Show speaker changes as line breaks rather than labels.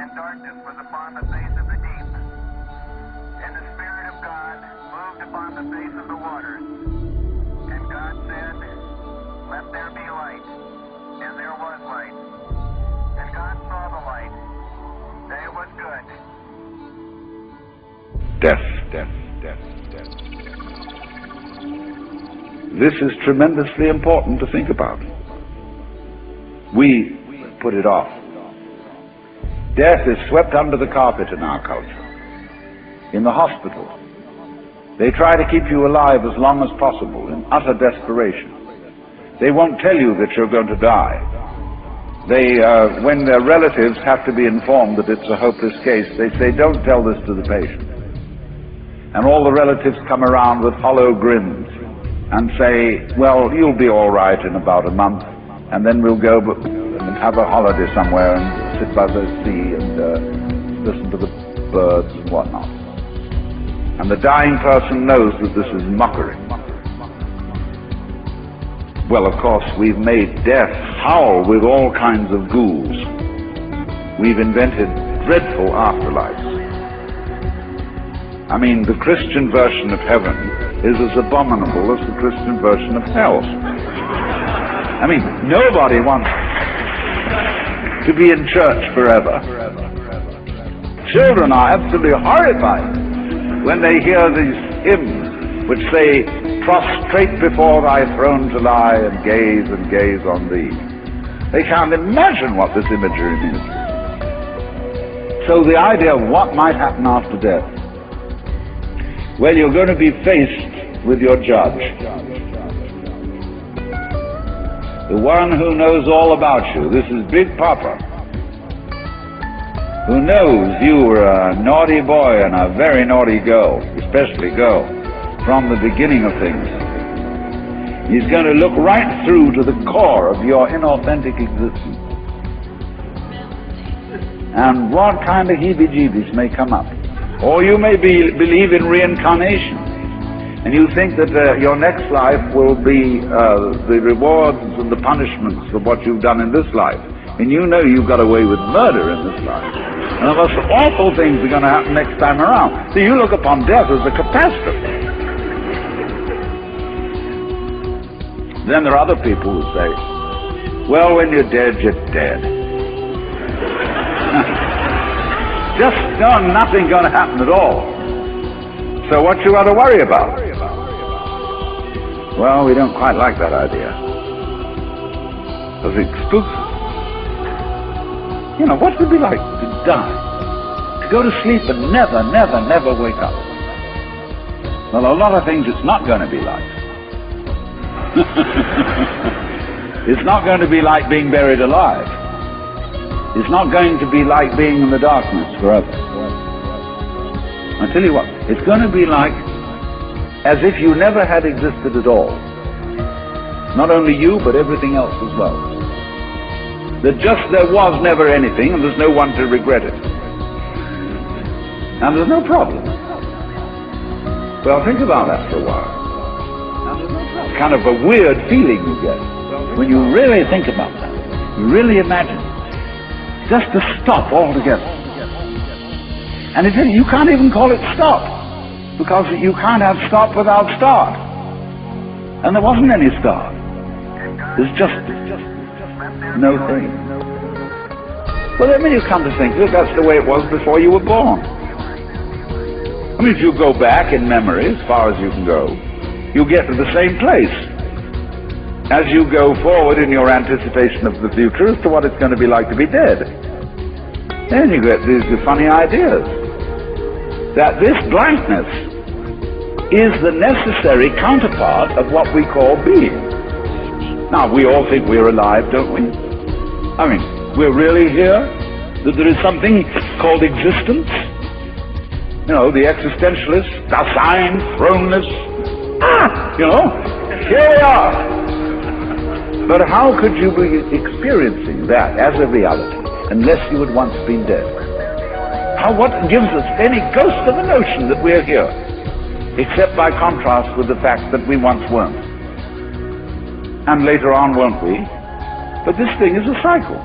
and darkness was upon the face of the deep. And the Spirit of God moved upon the face of the waters. And God said, "Let there be light." And there was light. And God saw the light, that it was good.
Death, death, death, death. This is tremendously important to think about. We put it off. Death is swept under the carpet in our culture. In the hospital, they try to keep you alive as long as possible in utter desperation. They won't tell you that you're going to die. When their relatives have to be informed that it's a hopeless case, they say, "Don't tell this to the patient." And all the relatives come around with hollow grins and say, "Well, you'll be all right in about a month, and then we'll go and have a holiday somewhere and sit by the sea and listen to the birds and whatnot." And the dying person knows that this is mockery. Well, of course, we've made death howl with all kinds of ghouls. We've invented dreadful afterlives. I mean, the Christian version of heaven is as abominable as the Christian version of hell. I mean, nobody wants to be in church forever. Children are absolutely horrified when they hear these hymns which say, "Prostrate before thy throne to lie and gaze on thee." They can't imagine what this imagery means. So the idea of what might happen after death, well, you're going to be faced with your judge, the one who knows all about you. This is Big Papa, who knows you were a naughty boy and a very naughty girl, especially girl, from the beginning of things. He's going to look right through to the core of your inauthentic existence. And what kind of heebie-jeebies may come up. Or you may believe in reincarnation, and you think that your next life will be the rewards and the punishments for what you've done in this life. And you know you've got away with murder in this life. And the most awful things are going to happen next time around. So you look upon death as a catastrophe. Then there are other people who say, "Well, when you're dead, you're dead." Nothing going to happen at all. So what you got to worry about? Well, we don't quite like that idea, because it spooks us. You know, what would it be like to die? To go to sleep and never wake up? Well, a lot of things it's not going to be like. It's not going to be like being buried alive. It's not going to be like being in the darkness forever. I tell you what, it's going to be like as if you never had existed at all. Not only you, but everything else as well. That there was never anything, and there's no one to regret it. And there's no problem. Well, think about that for a while. It's kind of a weird feeling you get when you really think about that. You really imagine just to stop altogether. And you can't even call it stop, because you can't have stop without start. And there wasn't any start. There's just no thing. Well, I mean, you come to think that that's the way it was before you were born. I mean, if you go back in memory as far as you can go, you get to the same place. As you go forward in your anticipation of the future as to what it's going to be like to be dead, then you get these funny ideas that this blankness is the necessary counterpart of what we call being. Now, we all think we're alive, don't we? I mean, we're really here, that there is something called existence. You know, the existentialists, Dasein, thrownness, here we are. But how could you be experiencing that as a reality unless you had once been dead? What gives us any ghost of a notion that we're here, except by contrast with the fact that we once weren't? And later on, won't we? But this thing is a cycle.